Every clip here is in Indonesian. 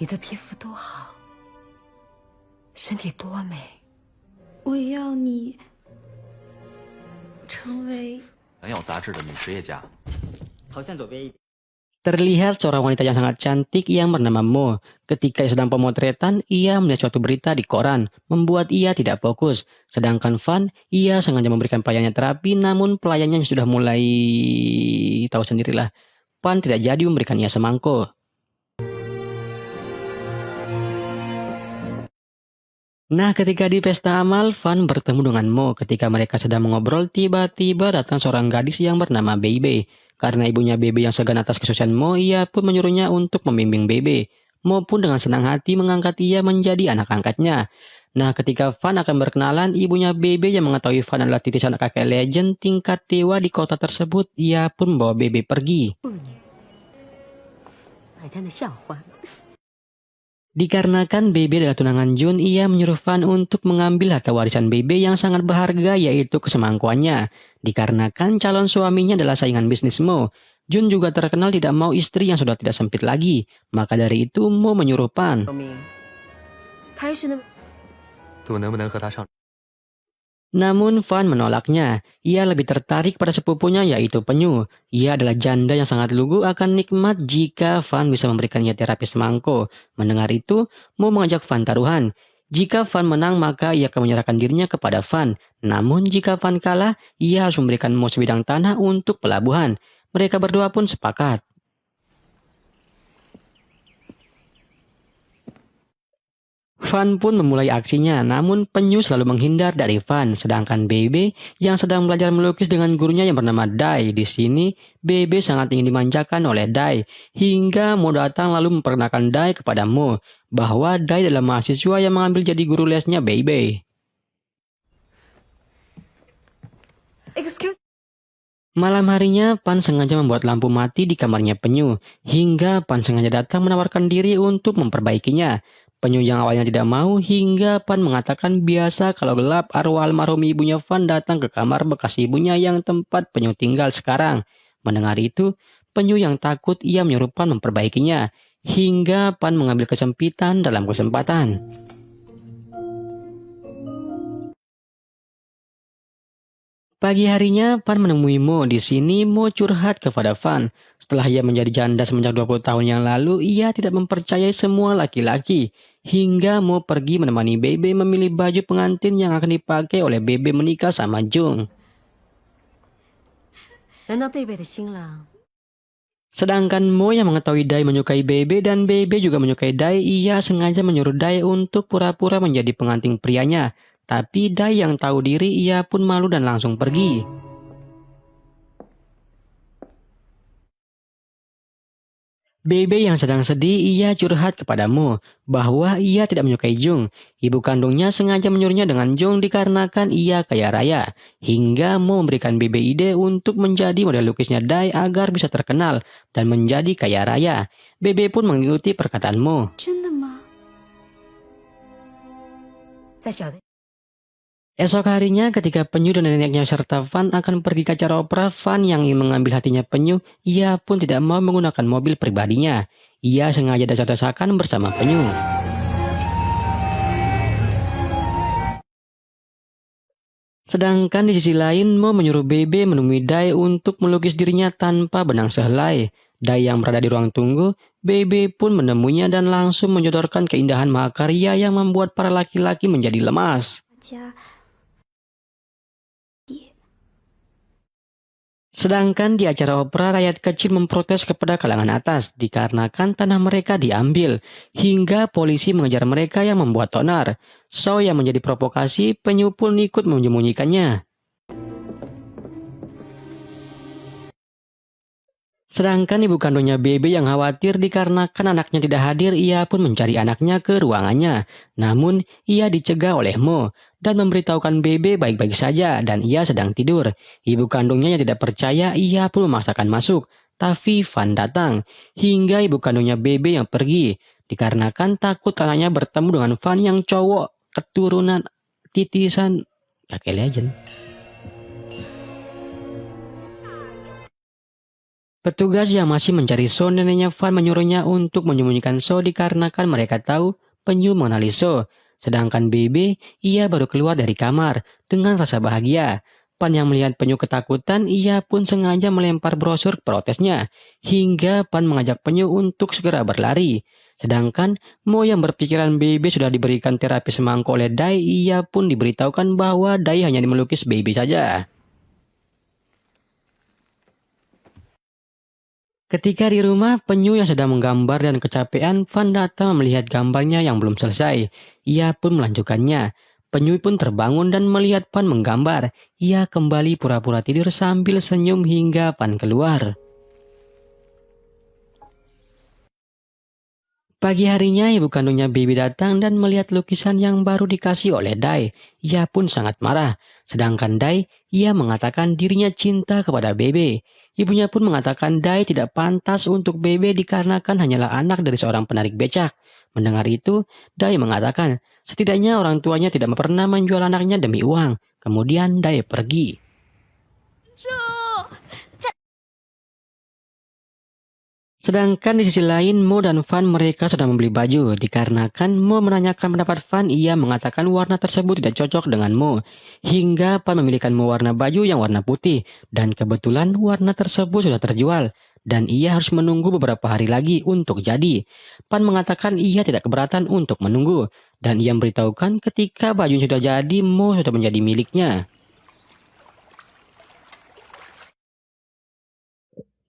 你的皮肤多好，身体多美。我也要你成为很有杂志的女实业家。头向左边一点。 Terlihat seorang wanita yang sangat cantik yang bernama Mo. Ketika ia sedang pemotretan, ia melihat suatu berita di koran, membuat ia tidak fokus. Sedangkan Van, ia sengaja memberikan pelayannya terapi, namun pelayannya sudah mulai tahu sendirilah. Van tidak jadi memberikan ia semangkuk. Nah, ketika di pesta amal, Van bertemu dengan Mo. Ketika mereka sedang mengobrol, tiba-tiba datang seorang gadis yang bernama Bebe. Karena ibunya Bebe yang segan atas kesuksesan Mo, ia pun menyuruhnya untuk membimbing Bebe. Mo pun dengan senang hati mengangkat ia menjadi anak angkatnya. Nah, ketika Van akan berkenalan, ibunya Bebe yang mengetahui Van adalah titisan kakek legend tingkat dewa di kota tersebut, ia pun membawa Bebe pergi. Dikarenakan Bebe adalah tunangan Jun, ia menyuruh Van untuk mengambil harta warisan Bebe yang sangat berharga, yaitu kesemangkuannya. Dikarenakan calon suaminya adalah saingan bisnis Mo, Jun juga terkenal tidak mau istri yang sudah tidak sempit lagi. Maka dari itu Mo menyuruh Van. Namun Van menolaknya. Ia lebih tertarik pada sepupunya yaitu Penyu. Ia adalah janda yang sangat lugu, akan nikmat jika Van bisa memberikannya terapi semangko. Mendengar itu, Mo mengajak Van taruhan. Jika Van menang maka ia akan menyerahkan dirinya kepada Van. Namun jika Van kalah, ia harus memberikan Mo sebidang tanah untuk pelabuhan. Mereka berdua pun sepakat. Van pun memulai aksinya, namun Penyu selalu menghindar dari Van. Sedangkan Bebe yang sedang belajar melukis dengan gurunya yang bernama Dai. Di sini, Bebe sangat ingin dimanjakan oleh Dai. Hingga Mo datang lalu memperkenalkan Dai kepada Mo, bahwa Dai adalah mahasiswa yang mengambil jadi guru lesnya Bebe. Malam harinya, Van sengaja membuat lampu mati di kamarnya Penyu. Hingga Van sengaja datang menawarkan diri untuk memperbaikinya. Penyu yang awalnya tidak mau, hingga Van mengatakan biasa kalau gelap arwah almarhum ibunya Van datang ke kamar bekas ibunya yang tempat Penyu tinggal sekarang. Mendengar itu, Penyu yang takut ia menyuruh Van memperbaikinya. Hingga Van mengambil kesempitan dalam kesempatan. Pagi harinya, Van menemui Mo. Di sini, Mo curhat kepada Van. Setelah ia menjadi janda semenjak 20 tahun yang lalu, ia tidak mempercayai semua laki-laki. Hingga Mo pergi menemani Bebe memilih baju pengantin yang akan dipakai oleh Bebe menikah sama Jung. Sedangkan Mo yang mengetahui Dai menyukai Bebe dan Bebe juga menyukai Dai, ia sengaja menyuruh Dai untuk pura-pura menjadi pengantin prianya. Tapi Dai yang tahu diri, ia pun malu dan langsung pergi. Bebe yang sedang sedih, ia curhat kepada Mo bahwa ia tidak menyukai Jung. Ibu kandungnya sengaja menyuruhnya dengan Jung dikarenakan ia kaya raya. Hingga Mo memberikan Bebe ide untuk menjadi model lukisnya Dai agar bisa terkenal dan menjadi kaya raya. Bebe pun mengikuti perkataan Mo. Esok harinya ketika Penyu dan neneknya serta Van akan pergi ke acara opera, Van yang ingin mengambil hatinya Penyu, ia pun tidak mau menggunakan mobil pribadinya. Ia sengaja desak-desakan bersama Penyu. Sedangkan di sisi lain, Mo menyuruh Bebe menemui Dai untuk melukis dirinya tanpa benang sehelai. Dai yang berada di ruang tunggu, Bebe pun menemuinya dan langsung menyodorkan keindahan mahakarya yang membuat para laki-laki menjadi lemas. Sedangkan di acara opera, rakyat kecil memprotes kepada kalangan atas dikarenakan tanah mereka diambil, hingga polisi mengejar mereka yang membuat onar. So yang menjadi provokasi, Penyu pun ikut menyembunyikannya. Sedangkan ibu kandungnya Bebe yang khawatir dikarenakan anaknya tidak hadir, ia pun mencari anaknya ke ruangannya. Namun, ia dicegah oleh Mo dan memberitahukan Bebe baik-baik saja dan ia sedang tidur. Ibu kandungnya yang tidak percaya, ia pun memaksakan masuk. Tapi Van datang, hingga ibu kandungnya Bebe yang pergi. Dikarenakan takut anaknya bertemu dengan Van yang cowok keturunan titisan kakek legend. Petugas yang masih mencari So, neneknya Fan menyuruhnya untuk menyembunyikan So dikarenakan mereka tahu Penyu mengenali So. Sedangkan Bebe, ia baru keluar dari kamar dengan rasa bahagia. Fan yang melihat Penyu ketakutan, ia pun sengaja melempar brosur protesnya, hingga Fan mengajak Penyu untuk segera berlari. Sedangkan Mo yang berpikiran Bebe sudah diberikan terapi semangkuk oleh Dai, ia pun diberitahukan bahwa Dai hanya melukis Bebe saja. Ketika di rumah, Penyu yang sedang menggambar dan kecapean, Fan datang melihat gambarnya yang belum selesai. Ia pun melanjutkannya. Penyu pun terbangun dan melihat Fan menggambar. Ia kembali pura-pura tidur sambil senyum hingga Fan keluar. Pagi harinya, ibu kandungnya Bebe datang dan melihat lukisan yang baru dikasih oleh Dai. Ia pun sangat marah. Sedangkan Dai, ia mengatakan dirinya cinta kepada Bebe. Ibunya pun mengatakan Dai tidak pantas untuk Bebe dikarenakan hanyalah anak dari seorang penarik becak. Mendengar itu, Dai mengatakan setidaknya orang tuanya tidak pernah menjual anaknya demi uang. Kemudian Dai pergi. Sedangkan di sisi lain, Mo dan Fan mereka sedang membeli baju. Dikarenakan Mo menanyakan pendapat Fan, ia mengatakan warna tersebut tidak cocok dengan Mo. Hingga Fan memilihkan Mo warna baju yang warna putih. Dan kebetulan warna tersebut sudah terjual. Dan ia harus menunggu beberapa hari lagi untuk jadi. Fan mengatakan ia tidak keberatan untuk menunggu. Dan ia memberitahukan ketika bajunya sudah jadi, Mo sudah menjadi miliknya.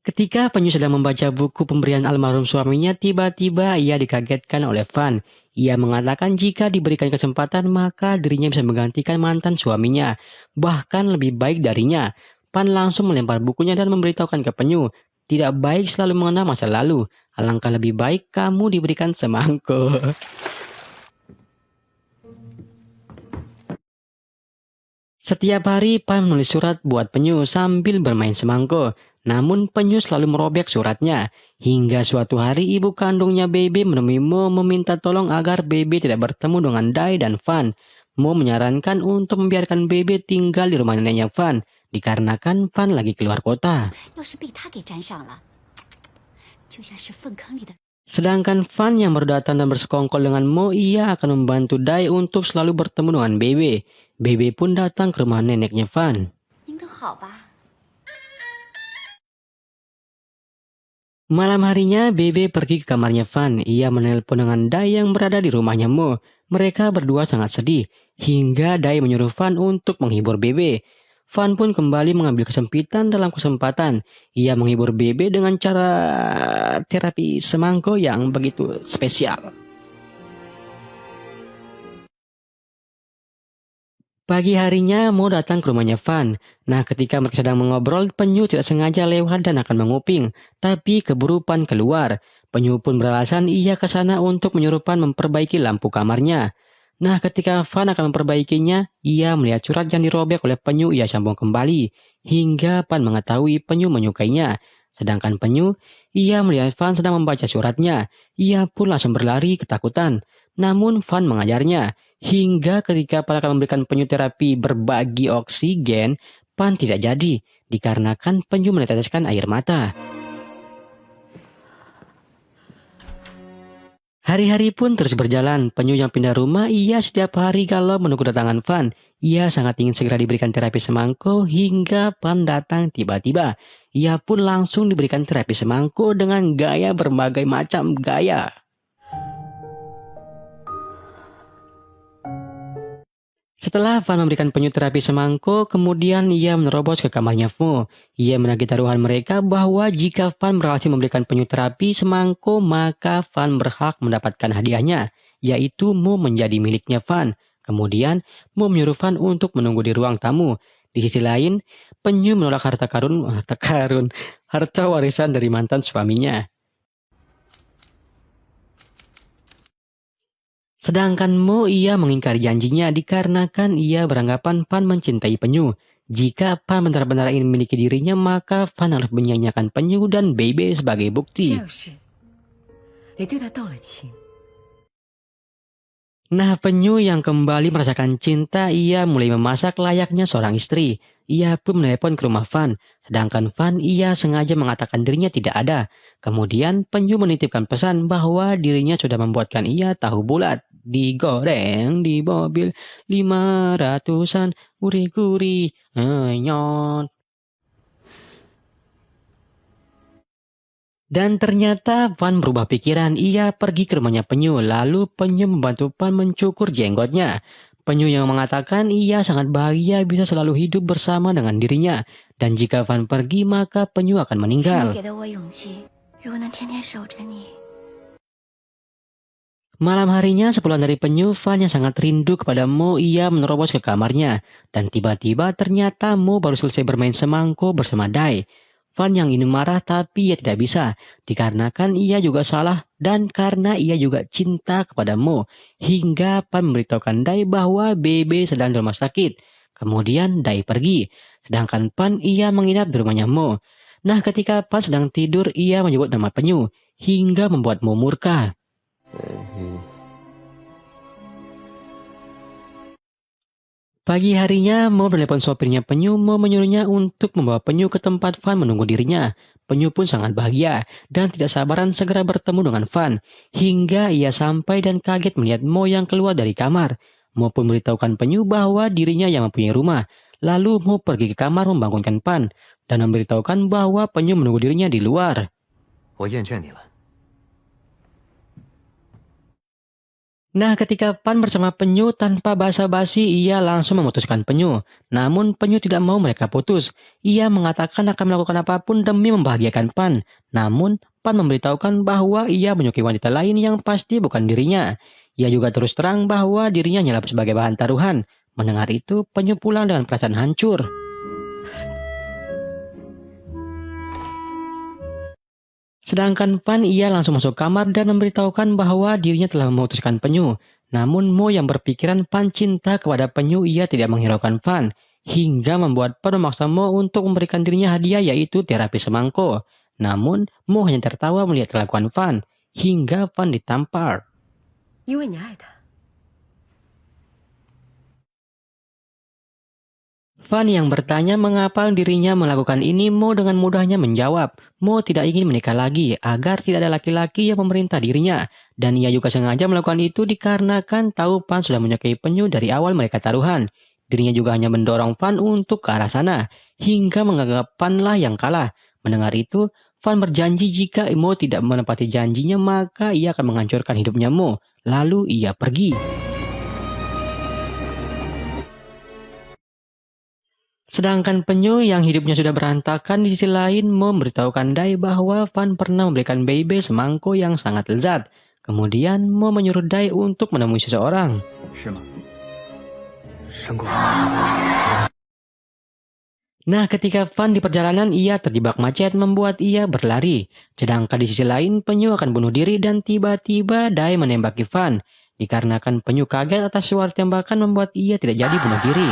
Ketika Penyu sedang membaca buku pemberian almarhum suaminya, tiba-tiba ia dikagetkan oleh Fan. Ia mengatakan jika diberikan kesempatan maka dirinya bisa menggantikan mantan suaminya, bahkan lebih baik darinya. Fan langsung melempar bukunya dan memberitahukan ke Penyu, tidak baik selalu mengenang masa lalu. Alangkah lebih baik kamu diberikan semangkuk. Setiap hari Pan menulis surat buat Penyu sambil bermain semangkuk. Namun Penyu selalu merobek suratnya. Hingga suatu hari ibu kandungnya Bebe menemui Mo meminta tolong agar Bebe tidak bertemu dengan Dai dan Fan. Mo menyarankan untuk membiarkan Bebe tinggal di rumah neneknya Fan. Dikarenakan Fan lagi keluar kota. Sedangkan Fan yang baru datang dan bersekongkol dengan Mo, ia akan membantu Dai untuk selalu bertemu dengan Bebe. Bebe pun datang ke rumah neneknya Fan. Malam harinya, Bebe pergi ke kamarnya Fan. Ia menelpon dengan Dai yang berada di rumahnya Mo. Mereka berdua sangat sedih, hingga Dai menyuruh Fan untuk menghibur Bebe. Fan pun kembali mengambil kesempitan dalam kesempatan. Ia menghibur Bebe dengan cara terapi semangkuk yang begitu spesial. Pagi harinya, Mo datang ke rumahnya Fan. Nah, ketika mereka sedang mengobrol, Penyu tidak sengaja lewat dan akan menguping. Tapi keburu Fan keluar. Penyu pun beralasan ia ke sana untuk menyuruh Fan memperbaiki lampu kamarnya. Nah, ketika Fan akan memperbaikinya, ia melihat surat yang dirobek oleh Penyu, ia sambung kembali. Hingga Fan mengetahui Penyu menyukainya. Sedangkan Penyu, ia melihat Fan sedang membaca suratnya. Ia pun langsung berlari ketakutan. Namun Fan mengajarnya. Hingga ketika Fan akan memberikan Penyu terapi berbagi oksigen, Fan tidak jadi. Dikarenakan Penyu meneteskan air mata. Hari-hari pun terus berjalan. Penyu yang pindah rumah, ia setiap hari kalau menunggu kedatangan Fan. Ia sangat ingin segera diberikan terapi semangkuk hingga Fan datang tiba-tiba. Ia pun langsung diberikan terapi semangkuk dengan gaya berbagai macam gaya. Setelah Fan memberikan Penyu terapi semangkuk, kemudian ia menerobos ke kamarnya Mo. Ia menagih taruhan mereka bahwa jika Fan berhasil memberikan Penyu terapi semangkuk, maka Fan berhak mendapatkan hadiahnya, yaitu Mo menjadi miliknya Fan. Kemudian, Mo menyuruh Fan untuk menunggu di ruang tamu. Di sisi lain, Penyu menolak harta warisan dari mantan suaminya. Sedangkan Mo ia mengingkari janjinya dikarenakan ia beranggapan Fan mencintai Penyu. Jika Fan benar-benar ingin memiliki dirinya, maka Fan harus menyanyiakan Penyu dan Bebe sebagai bukti. Nah, Penyu yang kembali merasakan cinta, ia mulai memasak layaknya seorang istri. Ia pun menelepon ke rumah Van, sedangkan Van ia sengaja mengatakan dirinya tidak ada. Kemudian Penyu menitipkan pesan bahwa dirinya sudah membuatkan ia tahu bulat, digoreng di mobil 500-an, gurih-gurih, nyot. Dan ternyata Van berubah pikiran, ia pergi ke rumahnya Penyu, lalu Penyu membantu Van mencukur jenggotnya. Penyu yang mengatakan ia sangat bahagia bisa selalu hidup bersama dengan dirinya, dan jika Van pergi maka Penyu akan 是你 meninggal. 给的我勇气，如果能天天守着你。 Malam harinya sepulang dari Penyu, Van yang sangat rindu kepada Mo, ia menerobos ke kamarnya. Dan tiba-tiba ternyata Mo baru selesai bermain semangko bersama Dai. Van yang ingin marah tapi ia tidak bisa, dikarenakan ia juga salah dan karena ia juga cinta kepada Mo. Hingga Van memberitahukan Dai bahwa Bebe sedang di rumah sakit. Kemudian Dai pergi, sedangkan Van ia menginap di rumahnya Mo. Nah, ketika Van sedang tidur, ia menyebut nama Penyu, hingga membuat Mo murka. Pagi harinya, Mo menelepon sopirnya Penyu. Mo menyuruhnya untuk membawa Penyu ke tempat Van menunggu dirinya. Penyu pun sangat bahagia dan tidak sabaran segera bertemu dengan Van. Hingga ia sampai dan kaget melihat Mo yang keluar dari kamar. Mo pun memberitahukan Penyu bahwa dirinya yang mempunyai rumah. Lalu Mo pergi ke kamar membangunkan Van dan memberitahukan bahwa Penyu menunggu dirinya di luar. 我厌倦你了。 Nah, ketika Van bersama Penyu tanpa basa-basi, ia langsung memutuskan Penyu. Namun Penyu tidak mau mereka putus. Ia mengatakan akan melakukan apapun demi membahagiakan Van. Namun Van memberitahukan bahwa ia menyukai wanita lain yang pasti bukan dirinya. Ia juga terus terang bahwa dirinya hanyalah sebagai bahan taruhan. Mendengar itu, Penyu pulang dengan perasaan hancur. Sedangkan Van ia langsung masuk kamar dan memberitahukan bahwa dirinya telah memutuskan Penyu. Namun Mo yang berpikiran Van cinta kepada Penyu, ia tidak menghiraukan Van. Hingga membuat Van memaksa Mo untuk memberikan dirinya hadiah, yaitu terapi semangko. Namun Mo hanya tertawa melihat kelakuan Van. Hingga Van ditampar. 因为你爱他。 Van yang bertanya mengapa dirinya melakukan ini, Mo dengan mudahnya menjawab, Mo tidak ingin menikah lagi agar tidak ada laki-laki yang memerintah dirinya. Dan ia juga sengaja melakukan itu dikarenakan tahu Van sudah menyukai Penyu dari awal mereka taruhan. Dirinya juga hanya mendorong Van untuk ke arah sana, hingga menganggap Van lah yang kalah. Mendengar itu, Van berjanji jika Mo tidak menepati janjinya maka ia akan menghancurkan hidupnya Mo. Lalu ia pergi. Sedangkan Penyu yang hidupnya sudah berantakan di sisi lain, Mo memberitahukan Dai bahwa Van pernah memberikan Bebe semangko yang sangat lezat. Kemudian Mo menyuruh Dai untuk menemui seseorang. 是吗？生过。 Nah, ketika Van di perjalanan, ia terjebak macet membuat ia berlari. Sedangkan di sisi lain, Penyu akan bunuh diri dan tiba-tiba Dai menembaki Van. Dikarenakan Penyu kaget atas suara tembakan membuat ia tidak jadi bunuh diri.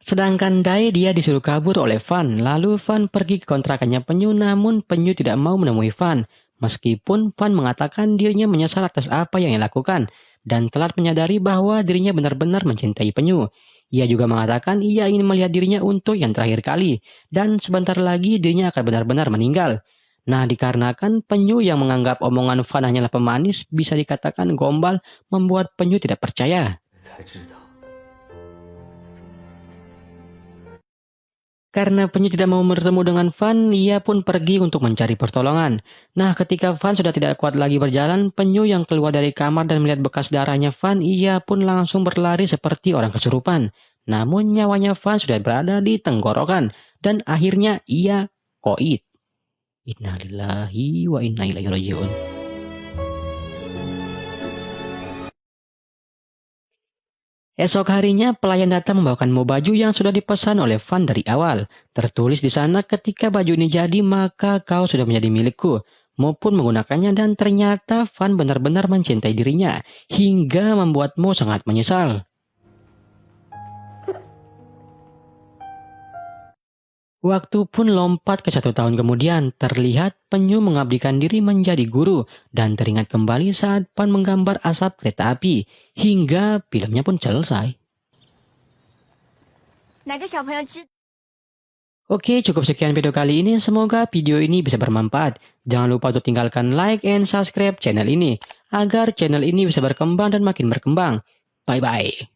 Sedangkan Dai dia disuruh kabur oleh Van. Lalu Van pergi ke kontrakannya Penyu, namun Penyu tidak mau menemui Van. Meskipun Van mengatakan dirinya menyesal atas apa yang ia lakukan dan telah menyadari bahwa dirinya benar-benar mencintai Penyu. Ia juga mengatakan ia ingin melihat dirinya untuk yang terakhir kali dan sebentar lagi dirinya akan benar-benar meninggal. Nah, dikarenakan Penyu yang menganggap omongan Van hanyalah pemanis, bisa dikatakan gombal, membuat Penyu tidak percaya. 才知道。 Karena Penyu tidak mau bertemu dengan Van, ia pun pergi untuk mencari pertolongan. Nah, ketika Van sudah tidak kuat lagi berjalan, Penyu yang keluar dari kamar dan melihat bekas darahnya Van, ia pun langsung berlari seperti orang kesurupan. Namun nyawanya Van sudah berada di tenggorokan dan akhirnya ia koit. Innalillahi wa inna ilaihi raji'un. Esok harinya pelayan datang membawakan Mo baju yang sudah dipesan oleh Van dari awal. Tertulis di sana, ketika baju ini jadi maka kau sudah menjadi milikku. Mo pun menggunakannya dan ternyata Van benar-benar mencintai dirinya hingga membuat Mo sangat menyesal. Waktu pun lompat ke 1 tahun kemudian, terlihat Penyu mengabdikan diri menjadi guru dan teringat kembali saat Pan menggambar asap kereta api, hingga filmnya pun selesai. 哪个小朋友知？ Oke, cukup sekian video kali ini. Semoga video ini bisa bermanfaat. Jangan lupa untuk tinggalkan like and subscribe channel ini, agar channel ini bisa berkembang dan makin berkembang. Bye-bye.